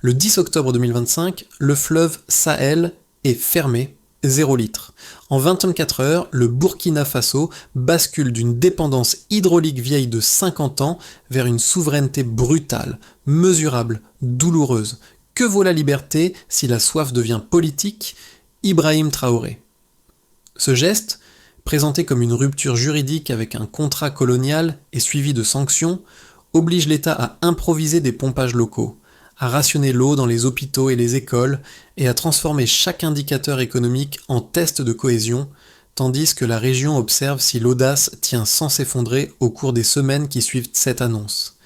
Le 10 octobre 2025, le fleuve Sahel est fermé, 0 litre. En 24 heures, le Burkina Faso bascule d'une dépendance hydraulique vieille de 50 ans vers une souveraineté brutale, mesurable, douloureuse. Que vaut la liberté si la soif devient politique? Ibrahim Traoré. Ce geste, présenté comme une rupture juridique avec un contrat colonial et suivi de sanctions, oblige l'État à improviser des pompages locaux, à rationner l'eau dans les hôpitaux et les écoles et à transformer chaque indicateur économique en test de cohésion, tandis que la région observe si l'audace tient sans s'effondrer au cours des semaines qui suivent cette annonce.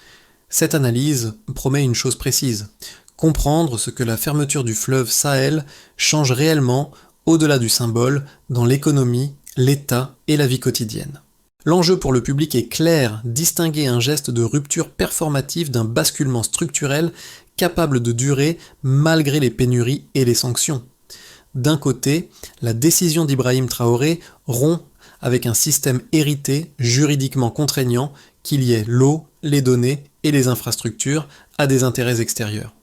Cette analyse promet une chose précise: comprendre ce que la fermeture du fleuve Sahel change réellement, au-delà du symbole, dans l'économie, l'État et la vie quotidienne. L'enjeu pour le public est clair: distinguer un geste de rupture performative d'un basculement structurel capable de durer malgré les pénuries et les sanctions. D'un côté, la décision d'Ibrahim Traoré rompt avec un système hérité, juridiquement contraignant, qui liait l'eau, les données et les infrastructures à des intérêts extérieurs.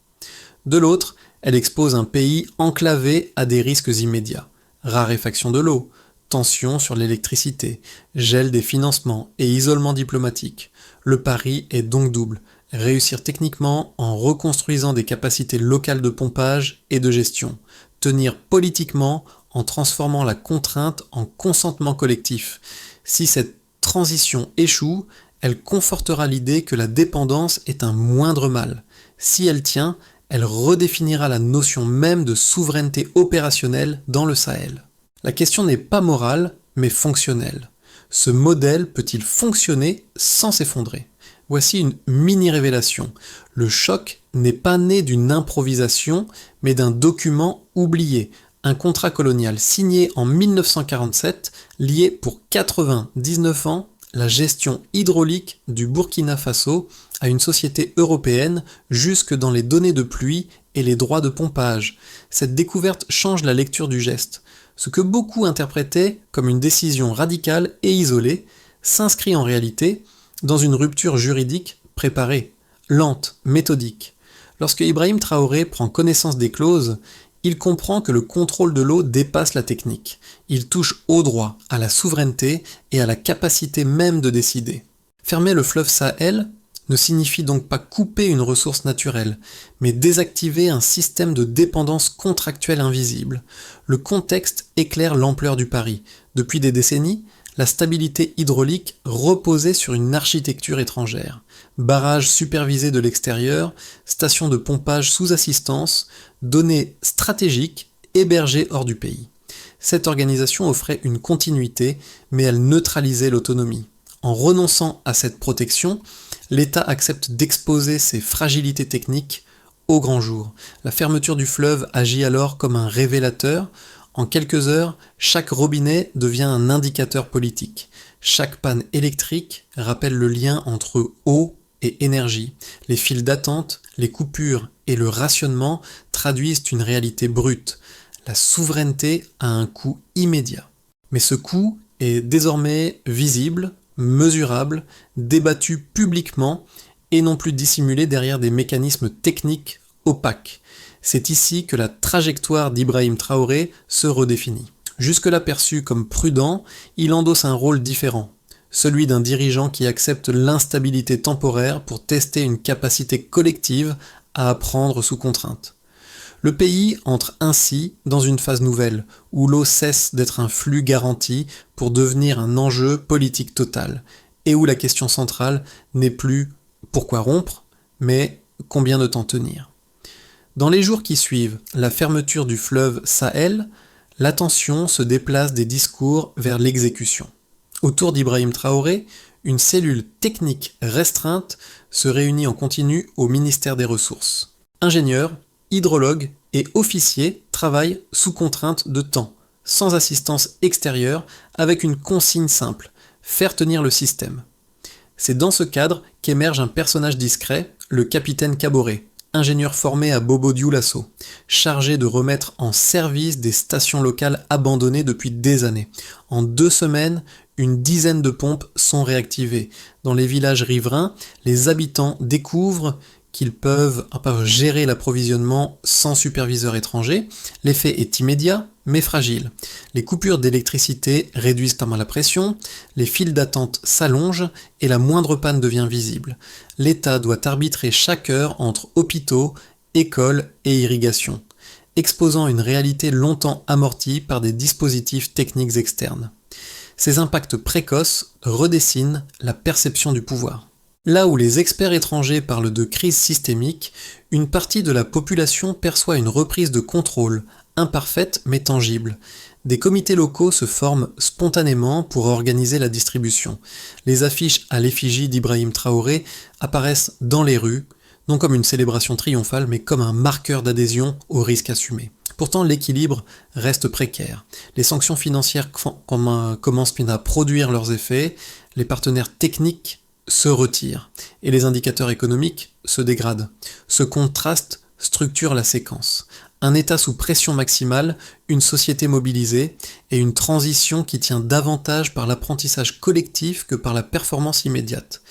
De l'autre, elle expose un pays enclavé à des risques immédiats: raréfaction de l'eau, tensions sur l'électricité, gel des financements et isolement diplomatique. Le pari est donc double: réussir techniquement en reconstruisant des capacités locales de pompage et de gestion, tenir politiquement en transformant la contrainte en consentement collectif. Si cette transition échoue, elle confortera l'idée que la dépendance est un moindre mal. Si elle tient, elle redéfinira la notion même de souveraineté opérationnelle dans le Sahel. La question n'est pas morale, mais fonctionnelle. Ce modèle peut-il fonctionner sans s'effondrer? Voici une mini-révélation. Le choc n'est pas né d'une improvisation, mais d'un document oublié, un contrat colonial signé en 1947, lié pour 99 ans la gestion hydraulique du Burkina Faso à une société européenne jusque dans les données de pluie et les droits de pompage. Cette découverte change la lecture du geste. Ce que beaucoup interprétaient comme une décision radicale et isolée s'inscrit en réalité dans une rupture juridique préparée, lente, méthodique. Lorsque Ibrahim Traoré prend connaissance des clauses, il comprend que le contrôle de l'eau dépasse la technique. Il touche au droit, à la souveraineté et à la capacité même de décider. Fermer le fleuve Sahel ne signifie donc pas couper une ressource naturelle, mais désactiver un système de dépendance contractuelle invisible. Le contexte éclaire l'ampleur du pari. Depuis des décennies, la stabilité hydraulique reposait sur une architecture étrangère. Barrages supervisés de l'extérieur, stations de pompage sous assistance, données stratégiques hébergées hors du pays. Cette organisation offrait une continuité, mais elle neutralisait l'autonomie. En renonçant à cette protection, l'État accepte d'exposer ses fragilités techniques au grand jour. La fermeture du fleuve agit alors comme un révélateur. En quelques heures, chaque robinet devient un indicateur politique. Chaque panne électrique rappelle le lien entre eau et énergie. Les files d'attente, les coupures et le rationnement traduisent une réalité brute. La souveraineté a un coût immédiat. Mais ce coût est désormais visible, mesurable, débattu publiquement et non plus dissimulé derrière des mécanismes techniques opaques. C'est ici que la trajectoire d'Ibrahim Traoré se redéfinit. Jusque-là perçu comme prudent, il endosse un rôle différent, celui d'un dirigeant qui accepte l'instabilité temporaire pour tester une capacité collective à apprendre sous contrainte. Le pays entre ainsi dans une phase nouvelle, où l'eau cesse d'être un flux garanti pour devenir un enjeu politique total, et où la question centrale n'est plus pourquoi rompre, mais combien de temps tenir. Dans les jours qui suivent la fermeture du fleuve Sahel, l'attention se déplace des discours vers l'exécution. Autour d'Ibrahim Traoré, une cellule technique restreinte se réunit en continu au ministère des Ressources. Ingénieurs, hydrologues et officiers travaillent sous contrainte de temps, sans assistance extérieure, avec une consigne simple: faire tenir le système. C'est dans ce cadre qu'émerge un personnage discret, le capitaine Kaboré, ingénieur formé à Bobo-Dioulasso, chargé de remettre en service des stations locales abandonnées depuis des années. En 2 semaines, une dizaine de pompes sont réactivées. Dans les villages riverains, les habitants découvrent qu'ils peuvent gérer l'approvisionnement sans superviseur étranger. L'effet est immédiat, mais fragile. Les coupures d'électricité réduisent la pression, les files d'attente s'allongent et la moindre panne devient visible. L'État doit arbitrer chaque heure entre hôpitaux, écoles et irrigation, exposant une réalité longtemps amortie par des dispositifs techniques externes. Ces impacts précoces redessinent la perception du pouvoir. Là où les experts étrangers parlent de crise systémique, une partie de la population perçoit une reprise de contrôle, imparfaite mais tangible. Des comités locaux se forment spontanément pour organiser la distribution. Les affiches à l'effigie d'Ibrahim Traoré apparaissent dans les rues, non comme une célébration triomphale, mais comme un marqueur d'adhésion au risque assumé. Pourtant, l'équilibre reste précaire. Les sanctions financières commencent à produire leurs effets, les partenaires techniques se retirent, et les indicateurs économiques se dégradent. Ce contraste structure la séquence. Un État sous pression maximale, une société mobilisée, et une transition qui tient davantage par l'apprentissage collectif que par la performance immédiate.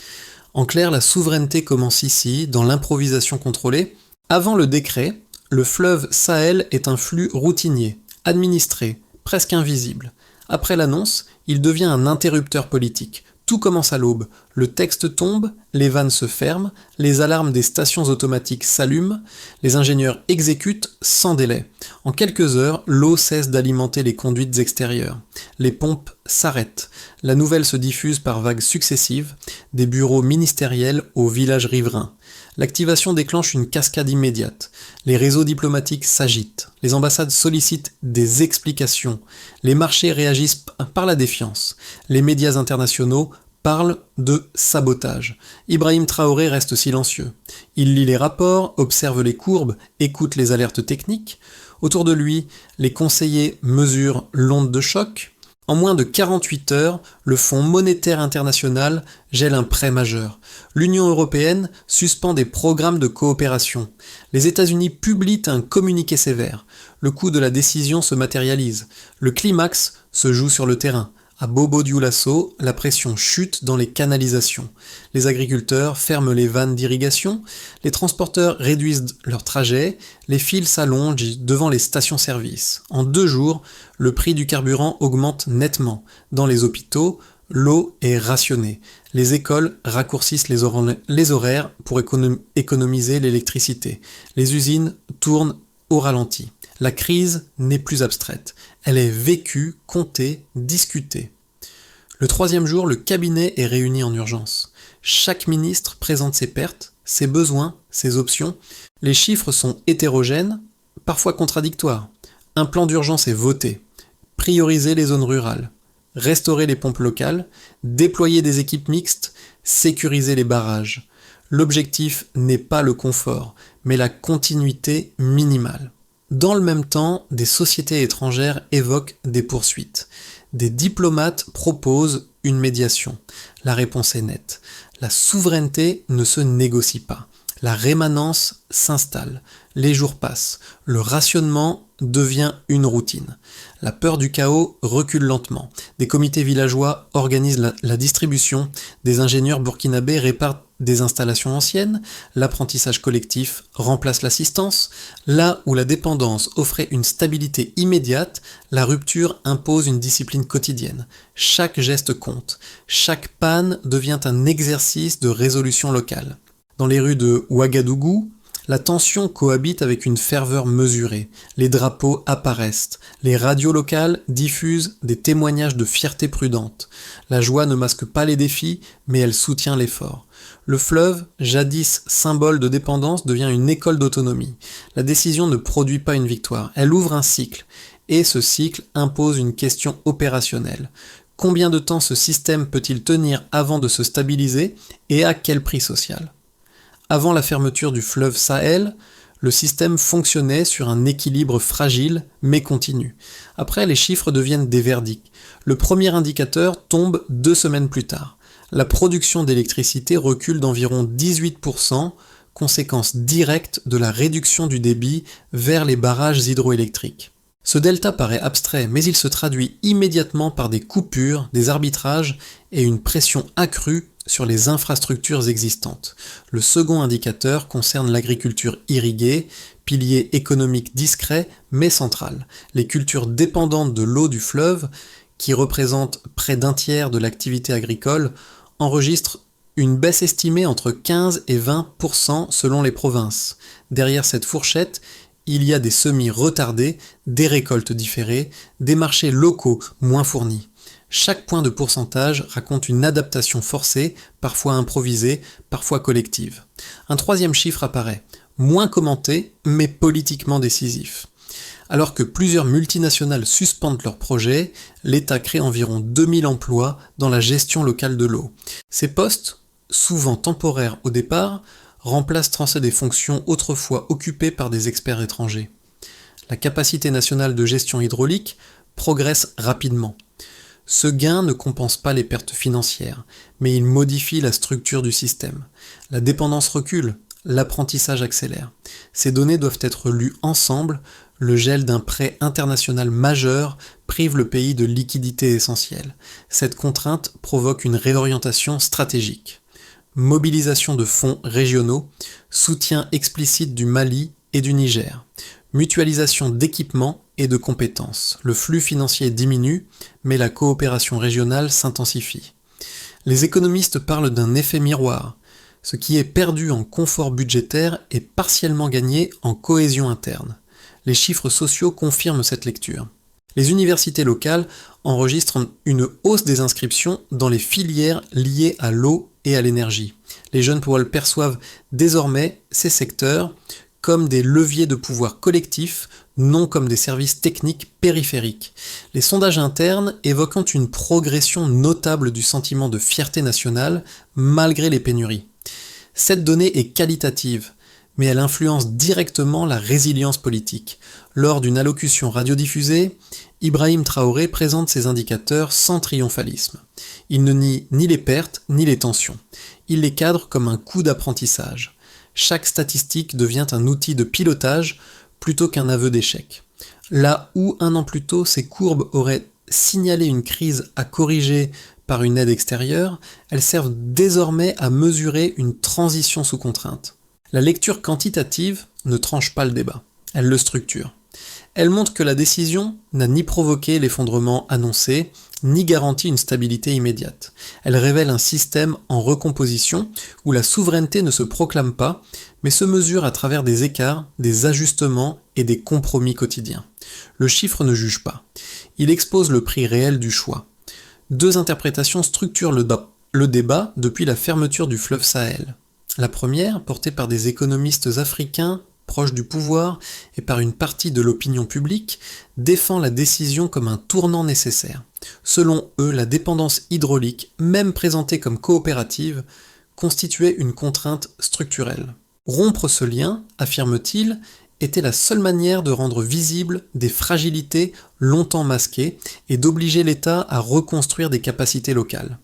En clair, la souveraineté commence ici, dans l'improvisation contrôlée. Avant le décret, le fleuve Sahel est un flux routinier, administré, presque invisible. Après l'annonce, il devient un interrupteur politique. Tout commence à l'aube, le texte tombe, les vannes se ferment, les alarmes des stations automatiques s'allument, les ingénieurs exécutent sans délai. En quelques heures, l'eau cesse d'alimenter les conduites extérieures. Les pompes s'arrêtent. La nouvelle se diffuse par vagues successives, des bureaux ministériels aux villages riverains. L'activation déclenche une cascade immédiate. Les réseaux diplomatiques s'agitent. Les ambassades sollicitent des explications. Les marchés réagissent par la défiance. Les médias internationaux parlent de sabotage. Ibrahim Traoré reste silencieux. Il lit les rapports, observe les courbes, écoute les alertes techniques. Autour de lui, les conseillers mesurent l'onde de choc. En moins de 48 heures, le Fonds monétaire international gèle un prêt majeur. L'Union européenne suspend des programmes de coopération. Les États-Unis publient un communiqué sévère. Le coût de la décision se matérialise. Le climax se joue sur le terrain. À Bobo-Dioulasso, la pression chute dans les canalisations. Les agriculteurs ferment les vannes d'irrigation, les transporteurs réduisent leurs trajets, les files s'allongent devant les stations-service. En 2 jours, le prix du carburant augmente nettement. Dans les hôpitaux, l'eau est rationnée. Les écoles raccourcissent les horaires pour économiser l'électricité. Les usines tournent au ralenti. La crise n'est plus abstraite. Elle est vécue, comptée, discutée. Le 3e jour, le cabinet est réuni en urgence. Chaque ministre présente ses pertes, ses besoins, ses options. Les chiffres sont hétérogènes, parfois contradictoires. Un plan d'urgence est voté. Prioriser les zones rurales. Restaurer les pompes locales. Déployer des équipes mixtes. Sécuriser les barrages. L'objectif n'est pas le confort, mais la continuité minimale. Dans le même temps, des sociétés étrangères évoquent des poursuites. Des diplomates proposent une médiation. La réponse est nette. La souveraineté ne se négocie pas. La rémanence s'installe. Les jours passent. Le rationnement devient une routine. La peur du chaos recule lentement. Des comités villageois organisent la distribution. Des ingénieurs burkinabés réparent des installations anciennes. L'apprentissage collectif remplace l'assistance. Là où la dépendance offrait une stabilité immédiate, la rupture impose une discipline quotidienne. Chaque geste compte. Chaque panne devient un exercice de résolution locale. Dans les rues de Ouagadougou, la tension cohabite avec une ferveur mesurée. Les drapeaux apparaissent. Les radios locales diffusent des témoignages de fierté prudente. La joie ne masque pas les défis, mais elle soutient l'effort. Le fleuve, jadis symbole de dépendance, devient une école d'autonomie. La décision ne produit pas une victoire, elle ouvre un cycle. Et ce cycle impose une question opérationnelle. Combien de temps ce système peut-il tenir avant de se stabiliser et à quel prix social ? Avant la fermeture du fleuve Sahel, le système fonctionnait sur un équilibre fragile mais continu. Après, les chiffres deviennent des verdicts. Le premier indicateur tombe 2 semaines plus tard. La production d'électricité recule d'environ 18%, conséquence directe de la réduction du débit vers les barrages hydroélectriques. Ce delta paraît abstrait, mais il se traduit immédiatement par des coupures, des arbitrages et une pression accrue sur les infrastructures existantes. Le second indicateur concerne l'agriculture irriguée, pilier économique discret mais central. Les cultures dépendantes de l'eau du fleuve, qui représentent près d'un tiers de l'activité agricole, enregistrent une baisse estimée entre 15 et 20% selon les provinces. Derrière cette fourchette, il y a des semis retardés, des récoltes différées, des marchés locaux moins fournis. Chaque point de pourcentage raconte une adaptation forcée, parfois improvisée, parfois collective. Un troisième chiffre apparaît, moins commenté, mais politiquement décisif. Alors que plusieurs multinationales suspendent leurs projets, l'État crée environ 2000 emplois dans la gestion locale de l'eau. Ces postes, souvent temporaires au départ, remplacent des fonctions autrefois occupées par des experts étrangers. La capacité nationale de gestion hydraulique progresse rapidement. Ce gain ne compense pas les pertes financières, mais il modifie la structure du système. La dépendance recule, l'apprentissage accélère. Ces données doivent être lues ensemble. Le gel d'un prêt international majeur prive le pays de liquidités essentielles. Cette contrainte provoque une réorientation stratégique. Mobilisation de fonds régionaux, soutien explicite du Mali et du Niger, mutualisation d'équipements et de compétences. Le flux financier diminue, mais la coopération régionale s'intensifie. Les économistes parlent d'un effet miroir. Ce qui est perdu en confort budgétaire est partiellement gagné en cohésion interne. Les chiffres sociaux confirment cette lecture. Les universités locales enregistrent une hausse des inscriptions dans les filières liées à l'eau et à l'énergie. Les jeunes perçoivent désormais ces secteurs comme des leviers de pouvoir collectif, non comme des services techniques périphériques. Les sondages internes évoquant une progression notable du sentiment de fierté nationale malgré les pénuries. Cette donnée est qualitative, mais elle influence directement la résilience politique. Lors d'une allocution radiodiffusée, Ibrahim Traoré présente ces indicateurs sans triomphalisme. Il ne nie ni les pertes ni les tensions. Il les cadre comme un coup d'apprentissage. Chaque statistique devient un outil de pilotage plutôt qu'un aveu d'échec. Là où, un an plus tôt, ces courbes auraient signalé une crise à corriger par une aide extérieure, elles servent désormais à mesurer une transition sous contrainte. La lecture quantitative ne tranche pas le débat, elle le structure. Elle montre que la décision n'a ni provoqué l'effondrement annoncé, ni garanti une stabilité immédiate. Elle révèle un système en recomposition où la souveraineté ne se proclame pas, mais se mesure à travers des écarts, des ajustements et des compromis quotidiens. Le chiffre ne juge pas. Il expose le prix réel du choix. Deux interprétations structurent le débat depuis la fermeture du fleuve Sahel. La première, portée par des économistes africains proches du pouvoir et par une partie de l'opinion publique, défend la décision comme un tournant nécessaire. Selon eux, la dépendance hydraulique, même présentée comme coopérative, constituait une contrainte structurelle. Rompre ce lien, affirme-t-il, était la seule manière de rendre visibles des fragilités longtemps masquées et d'obliger l'État à reconstruire des capacités locales.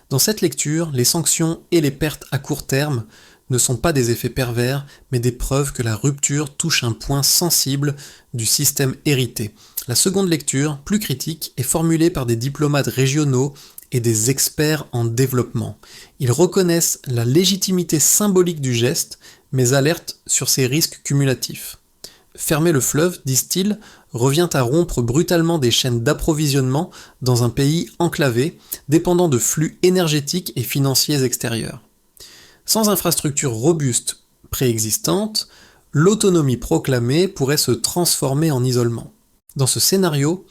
Dans cette lecture, les sanctions et les pertes à court terme ne sont pas des effets pervers, mais des preuves que la rupture touche un point sensible du système hérité. La seconde lecture, plus critique, est formulée par des diplomates régionaux et des experts en développement. Ils reconnaissent la légitimité symbolique du geste, mais alertent sur ses risques cumulatifs. Fermer le fleuve, disent-ils, revient à rompre brutalement des chaînes d'approvisionnement dans un pays enclavé, dépendant de flux énergétiques et financiers extérieurs. Sans infrastructure robuste préexistante, l'autonomie proclamée pourrait se transformer en isolement. Dans ce scénario,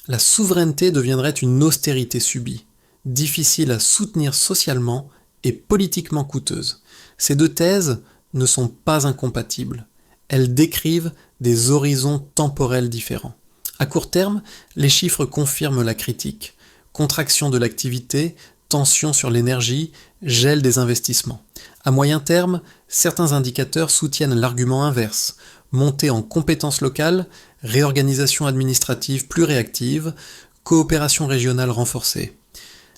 la souveraineté deviendrait une austérité subie, difficile à soutenir socialement et politiquement coûteuse. Ces deux thèses ne sont pas incompatibles. Elles décrivent des horizons temporels différents. À court terme, les chiffres confirment la critique. Contraction de l'activité, tension sur l'énergie, gel des investissements. À moyen terme, certains indicateurs soutiennent l'argument inverse. Montée en compétences locales, réorganisation administrative plus réactive, coopération régionale renforcée.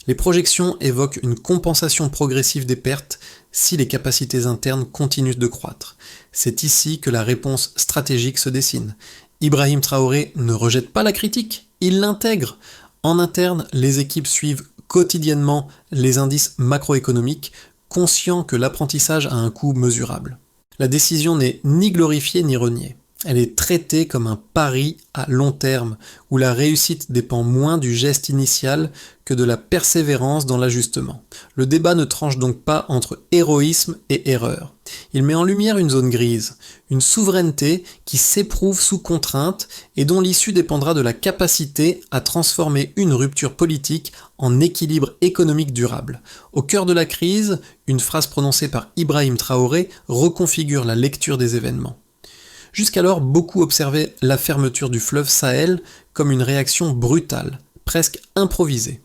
Les projections évoquent une compensation progressive des pertes si les capacités internes continuent de croître. C'est ici que la réponse stratégique se dessine. Ibrahim Traoré ne rejette pas la critique, il l'intègre. En interne, les équipes suivent quotidiennement les indices macroéconomiques, conscient que l'apprentissage a un coût mesurable. La décision n'est ni glorifiée ni reniée. Elle est traitée comme un pari à long terme, où la réussite dépend moins du geste initial que de la persévérance dans l'ajustement. Le débat ne tranche donc pas entre héroïsme et erreur. Il met en lumière une zone grise, une souveraineté qui s'éprouve sous contrainte et dont l'issue dépendra de la capacité à transformer une rupture politique en équilibre économique durable. Au cœur de la crise, une phrase prononcée par Ibrahim Traoré reconfigure la lecture des événements. Jusqu'alors, beaucoup observaient la fermeture du fleuve Sahel comme une réaction brutale, presque improvisée.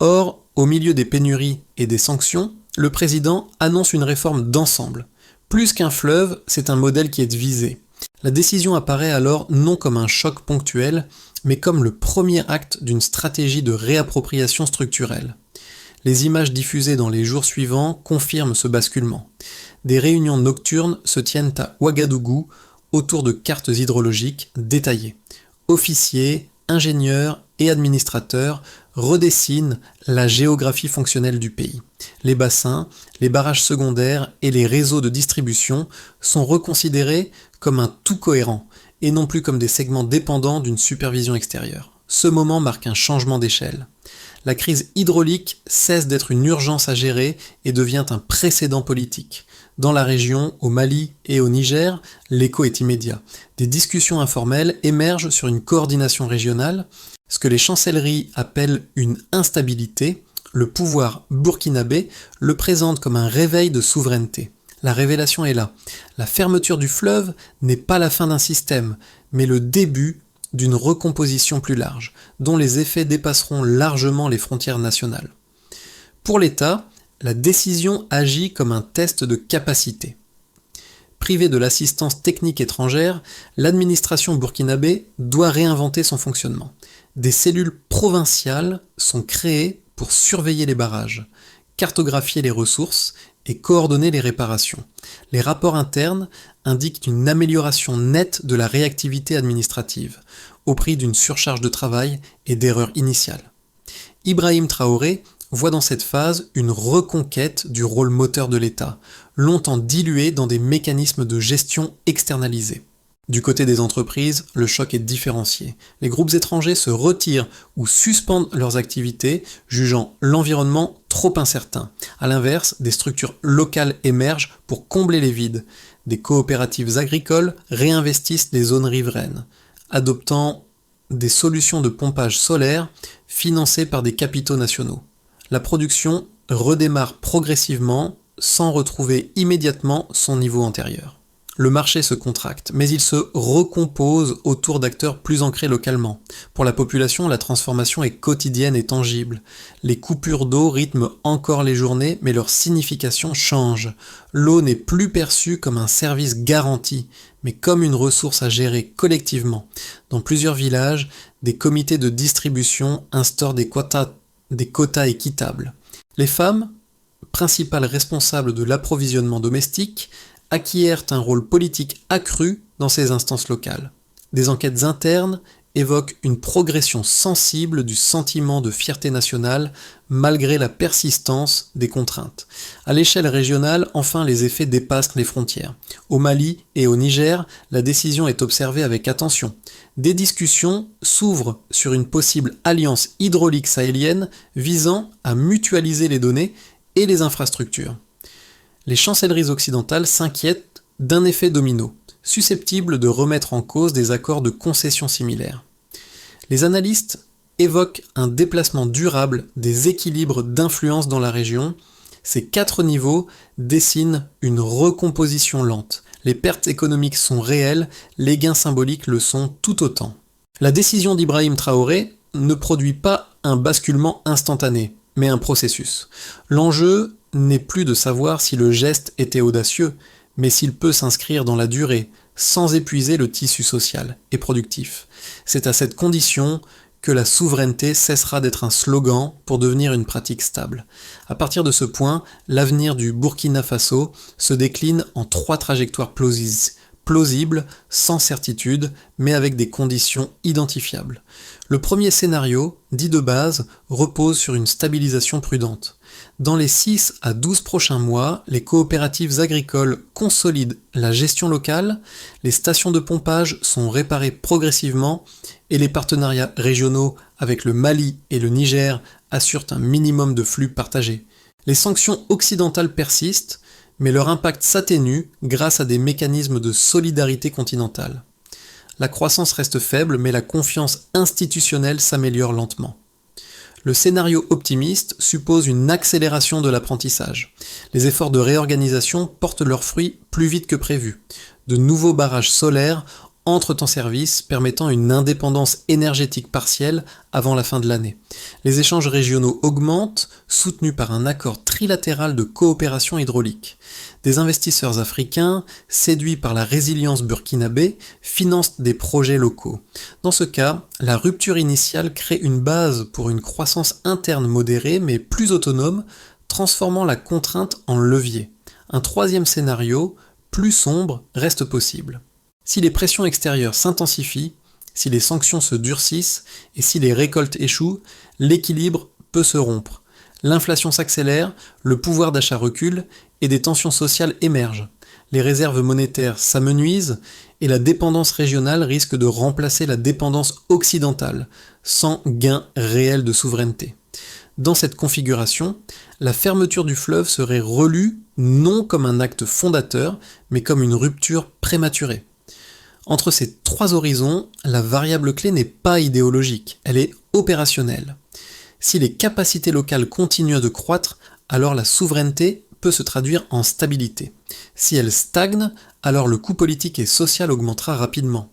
Or, au milieu des pénuries et des sanctions, le président annonce une réforme d'ensemble. Plus qu'un fleuve, c'est un modèle qui est visé. La décision apparaît alors non comme un choc ponctuel, mais comme le premier acte d'une stratégie de réappropriation structurelle. Les images diffusées dans les jours suivants confirment ce basculement. Des réunions nocturnes se tiennent à Ouagadougou, autour de cartes hydrologiques détaillées. Officiers, ingénieurs et administrateurs redessinent la géographie fonctionnelle du pays. Les bassins, les barrages secondaires et les réseaux de distribution sont reconsidérés comme un tout cohérent et non plus comme des segments dépendants d'une supervision extérieure. Ce moment marque un changement d'échelle. La crise hydraulique cesse d'être une urgence à gérer et devient un précédent politique. Dans la région, au Mali et au Niger, l'écho est immédiat. Des discussions informelles émergent sur une coordination régionale. Ce que les chancelleries appellent une instabilité, le pouvoir burkinabé le présente comme un réveil de souveraineté. La révélation est là. La fermeture du fleuve n'est pas la fin d'un système, mais le début d'une recomposition plus large, dont les effets dépasseront largement les frontières nationales. Pour l'État, la décision agit comme un test de capacité. Privée de l'assistance technique étrangère, l'administration burkinabé doit réinventer son fonctionnement. Des cellules provinciales sont créées pour surveiller les barrages, cartographier les ressources et coordonner les réparations. Les rapports internes indiquent une amélioration nette de la réactivité administrative, au prix d'une surcharge de travail et d'erreurs initiales. Ibrahim Traoré voit dans cette phase une reconquête du rôle moteur de l'État, longtemps dilué dans des mécanismes de gestion externalisés. Du côté des entreprises, le choc est différencié. Les groupes étrangers se retirent ou suspendent leurs activités, jugeant l'environnement trop incertain. A l'inverse, des structures locales émergent pour combler les vides. Des coopératives agricoles réinvestissent les zones riveraines, adoptant des solutions de pompage solaire financées par des capitaux nationaux. La production redémarre progressivement sans retrouver immédiatement son niveau antérieur. Le marché se contracte, mais il se recompose autour d'acteurs plus ancrés localement. Pour la population, la transformation est quotidienne et tangible. Les coupures d'eau rythment encore les journées, mais leur signification change. L'eau n'est plus perçue comme un service garanti, mais comme une ressource à gérer collectivement. Dans plusieurs villages, des comités de distribution instaurent des quotas équitables. Les femmes, principales responsables de l'approvisionnement domestique, acquièrent un rôle politique accru dans ces instances locales. Des enquêtes internes évoquent une progression sensible du sentiment de fierté nationale malgré la persistance des contraintes. À l'échelle régionale, enfin, les effets dépassent les frontières. Au Mali et au Niger, la décision est observée avec attention. Des discussions s'ouvrent sur une possible alliance hydraulique sahélienne visant à mutualiser les données et les infrastructures. Les chancelleries occidentales s'inquiètent d'un effet domino, susceptible de remettre en cause des accords de concession similaires. Les analystes évoquent un déplacement durable des équilibres d'influence dans la région. Ces 4 niveaux dessinent une recomposition lente. Les pertes économiques sont réelles, les gains symboliques le sont tout autant. La décision d'Ibrahim Traoré ne produit pas un basculement instantané, mais un processus. L'enjeu n'est plus de savoir si le geste était audacieux, mais s'il peut s'inscrire dans la durée, sans épuiser le tissu social et productif. C'est à cette condition que la souveraineté cessera d'être un slogan pour devenir une pratique stable. À partir de ce point, l'avenir du Burkina Faso se décline en 3 trajectoires plausible, sans certitude, mais avec des conditions identifiables. Le premier scénario, dit de base, repose sur une stabilisation prudente. Dans les 6 à 12 prochains mois, les coopératives agricoles consolident la gestion locale, les stations de pompage sont réparées progressivement et les partenariats régionaux avec le Mali et le Niger assurent un minimum de flux partagés. Les sanctions occidentales persistent, mais leur impact s'atténue grâce à des mécanismes de solidarité continentale. La croissance reste faible, mais la confiance institutionnelle s'améliore lentement. Le scénario optimiste suppose une accélération de l'apprentissage. Les efforts de réorganisation portent leurs fruits plus vite que prévu. De nouveaux barrages solaires entrent en service, permettant une indépendance énergétique partielle avant la fin de l'année. Les échanges régionaux augmentent, soutenus par un accord trilatéral de coopération hydraulique. Des investisseurs africains, séduits par la résilience burkinabé, financent des projets locaux. Dans ce cas, la rupture initiale crée une base pour une croissance interne modérée mais plus autonome, transformant la contrainte en levier. Un troisième scénario, plus sombre, reste possible. Si les pressions extérieures s'intensifient, si les sanctions se durcissent et si les récoltes échouent, l'équilibre peut se rompre. L'inflation s'accélère, le pouvoir d'achat recule et des tensions sociales émergent. Les réserves monétaires s'amenuisent et la dépendance régionale risque de remplacer la dépendance occidentale, sans gain réel de souveraineté. Dans cette configuration, la fermeture du fleuve serait relue non comme un acte fondateur, mais comme une rupture prématurée. Entre ces trois horizons, la variable clé n'est pas idéologique, elle est opérationnelle. Si les capacités locales continuent de croître, alors la souveraineté peut se traduire en stabilité. Si elle stagne, alors le coût politique et social augmentera rapidement.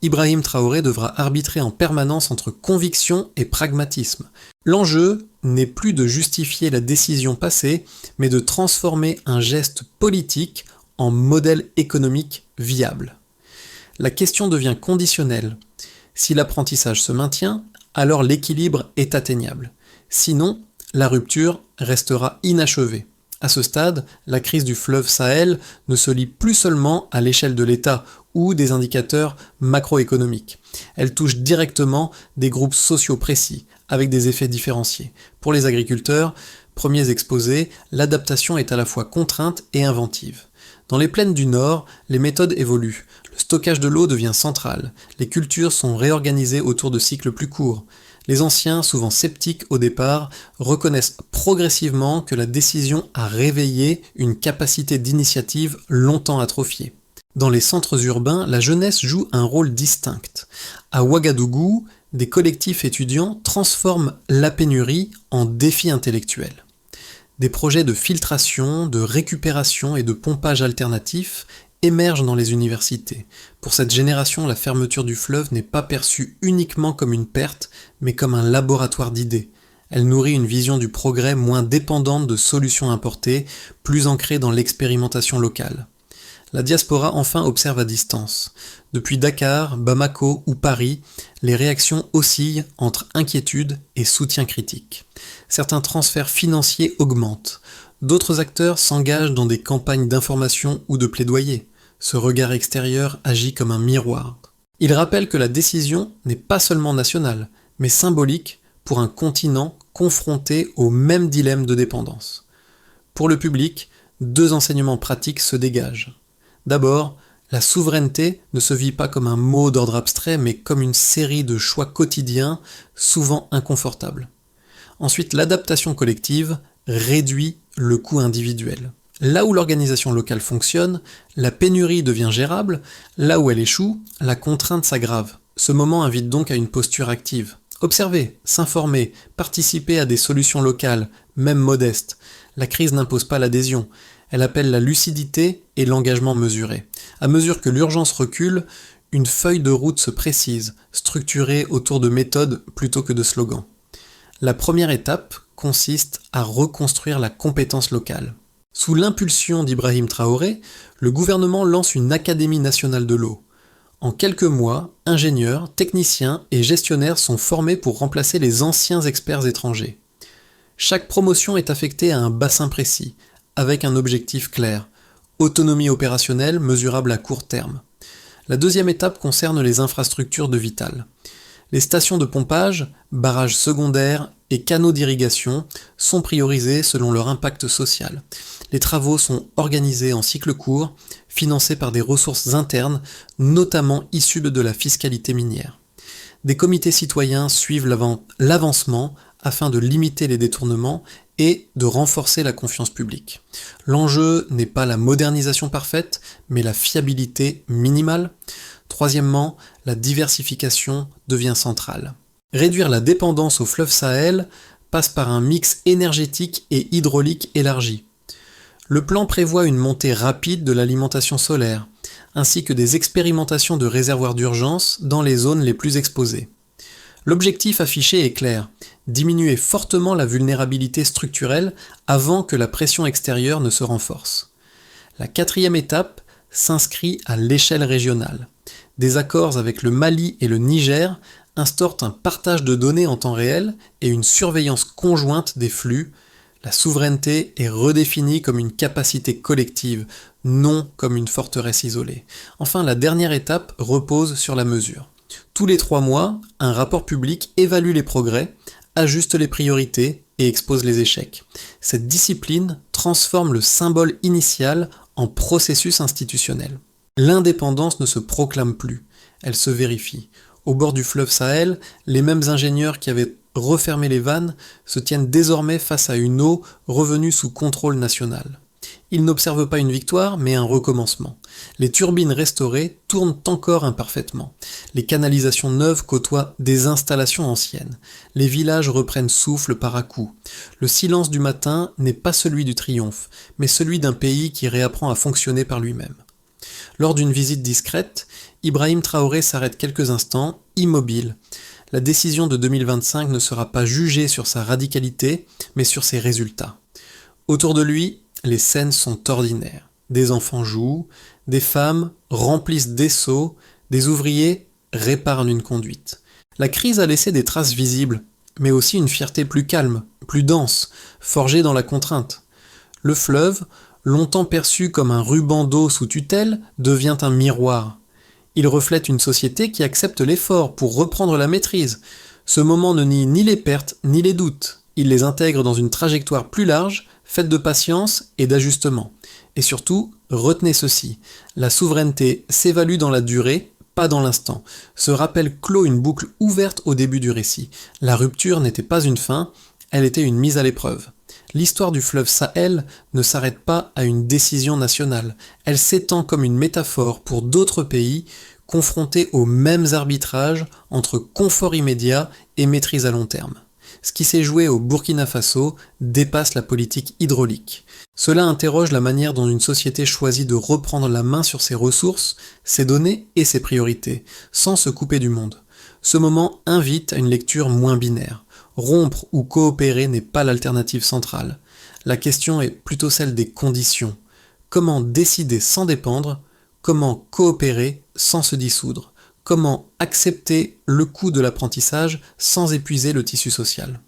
Ibrahim Traoré devra arbitrer en permanence entre conviction et pragmatisme. L'enjeu n'est plus de justifier la décision passée, mais de transformer un geste politique en modèle économique viable. La question devient conditionnelle. Si l'apprentissage se maintient, alors l'équilibre est atteignable. Sinon, la rupture restera inachevée. À ce stade, la crise du fleuve Sahel ne se lie plus seulement à l'échelle de l'État ou des indicateurs macroéconomiques. Elle touche directement des groupes sociaux précis, avec des effets différenciés. Pour les agriculteurs, premiers exposés, l'adaptation est à la fois contrainte et inventive. Dans les plaines du Nord, les méthodes évoluent. Le stockage de l'eau devient central. Les cultures sont réorganisées autour de cycles plus courts. Les anciens, souvent sceptiques au départ, reconnaissent progressivement que la décision a réveillé une capacité d'initiative longtemps atrophiée. Dans les centres urbains, la jeunesse joue un rôle distinct. À Ouagadougou, des collectifs étudiants transforment la pénurie en défi intellectuel. Des projets de filtration, de récupération et de pompage alternatifs émergent dans les universités. Pour cette génération, la fermeture du fleuve n'est pas perçue uniquement comme une perte, mais comme un laboratoire d'idées. Elle nourrit une vision du progrès moins dépendante de solutions importées, plus ancrée dans l'expérimentation locale. La diaspora enfin observe à distance. Depuis Dakar, Bamako ou Paris, les réactions oscillent entre inquiétude et soutien critique. Certains transferts financiers augmentent. D'autres acteurs s'engagent dans des campagnes d'information ou de plaidoyer. Ce regard extérieur agit comme un miroir. Il rappelle que la décision n'est pas seulement nationale, mais symbolique pour un continent confronté au même dilemme de dépendance. Pour le public, deux enseignements pratiques se dégagent. D'abord, la souveraineté ne se vit pas comme un mot d'ordre abstrait, mais comme une série de choix quotidiens, souvent inconfortables. Ensuite, l'adaptation collective réduit le coût individuel. Là où l'organisation locale fonctionne, la pénurie devient gérable, là où elle échoue, la contrainte s'aggrave. Ce moment invite donc à une posture active. Observer, s'informer, participer à des solutions locales, même modestes. La crise n'impose pas l'adhésion. Elle appelle la lucidité et l'engagement mesuré. À mesure que l'urgence recule, une feuille de route se précise, structurée autour de méthodes plutôt que de slogans. La première étape consiste à reconstruire la compétence locale. Sous l'impulsion d'Ibrahim Traoré, le gouvernement lance une Académie nationale de l'eau. En quelques mois, ingénieurs, techniciens et gestionnaires sont formés pour remplacer les anciens experts étrangers. Chaque promotion est affectée à un bassin précis, avec un objectif clair, autonomie opérationnelle mesurable à court terme. La deuxième étape concerne les infrastructures de Vital. Les stations de pompage, barrages secondaires et canaux d'irrigation sont priorisés selon leur impact social. Les travaux sont organisés en cycle court, financés par des ressources internes, notamment issues de la fiscalité minière. Des comités citoyens suivent l'avancement afin de limiter les détournements et de renforcer la confiance publique. L'enjeu n'est pas la modernisation parfaite, mais la fiabilité minimale. Troisièmement, la diversification devient centrale. Réduire la dépendance au fleuve Sahel passe par un mix énergétique et hydraulique élargi. Le plan prévoit une montée rapide de l'alimentation solaire, ainsi que des expérimentations de réservoirs d'urgence dans les zones les plus exposées. L'objectif affiché est clair, diminuer fortement la vulnérabilité structurelle avant que la pression extérieure ne se renforce. La quatrième étape s'inscrit à l'échelle régionale. Des accords avec le Mali et le Niger instaurent un partage de données en temps réel et une surveillance conjointe des flux. La souveraineté est redéfinie comme une capacité collective, non comme une forteresse isolée. Enfin, la dernière étape repose sur la mesure. Tous les 3 mois, un rapport public évalue les progrès, ajuste les priorités et expose les échecs. Cette discipline transforme le symbole initial en processus institutionnel. L'indépendance ne se proclame plus, elle se vérifie. Au bord du fleuve Sahel, les mêmes ingénieurs qui avaient refermé les vannes se tiennent désormais face à une eau revenue sous contrôle national. Ils n'observent pas une victoire, mais un recommencement. Les turbines restaurées tournent encore imparfaitement. Les canalisations neuves côtoient des installations anciennes. Les villages reprennent souffle par à-coups. Le silence du matin n'est pas celui du triomphe, mais celui d'un pays qui réapprend à fonctionner par lui-même. Lors d'une visite discrète, Ibrahim Traoré s'arrête quelques instants, immobile. La décision de 2025 ne sera pas jugée sur sa radicalité, mais sur ses résultats. Autour de lui, les scènes sont ordinaires. Des enfants jouent, des femmes remplissent des seaux, des ouvriers réparent une conduite. La crise a laissé des traces visibles, mais aussi une fierté plus calme, plus dense, forgée dans la contrainte. Le fleuve, longtemps perçu comme un ruban d'eau sous tutelle, devient un miroir. Il reflète une société qui accepte l'effort pour reprendre la maîtrise. Ce moment ne nie ni les pertes ni les doutes. Il les intègre dans une trajectoire plus large, faite de patience et d'ajustement. Et surtout, retenez ceci, la souveraineté s'évalue dans la durée, pas dans l'instant. Ce rappel clôt une boucle ouverte au début du récit. La rupture n'était pas une fin, elle était une mise à l'épreuve. L'histoire du fleuve Sahel ne s'arrête pas à une décision nationale. Elle s'étend comme une métaphore pour d'autres pays confrontés aux mêmes arbitrages entre confort immédiat et maîtrise à long terme. Ce qui s'est joué au Burkina Faso dépasse la politique hydraulique. Cela interroge la manière dont une société choisit de reprendre la main sur ses ressources, ses données et ses priorités, sans se couper du monde. Ce moment invite à une lecture moins binaire. Rompre ou coopérer n'est pas l'alternative centrale. La question est plutôt celle des conditions. Comment décider sans dépendre? Comment coopérer sans se dissoudre? Comment accepter le coût de l'apprentissage sans épuiser le tissu social?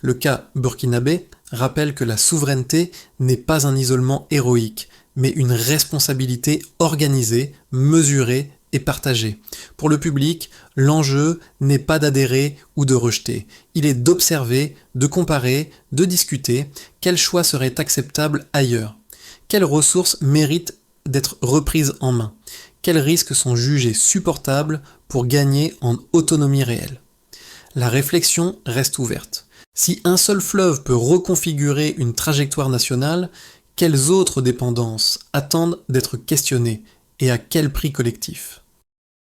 Le cas burkinabé rappelle que la souveraineté n'est pas un isolement héroïque, mais une responsabilité organisée, mesurée et partagée. Pour le public, l'enjeu n'est pas d'adhérer ou de rejeter, il est d'observer, de comparer, de discuter quels choix seraient acceptables ailleurs, quelles ressources méritent d'être reprises en main, quels risques sont jugés supportables pour gagner en autonomie réelle. La réflexion reste ouverte. Si un seul fleuve peut reconfigurer une trajectoire nationale, quelles autres dépendances attendent d'être questionnées et à quel prix collectif ?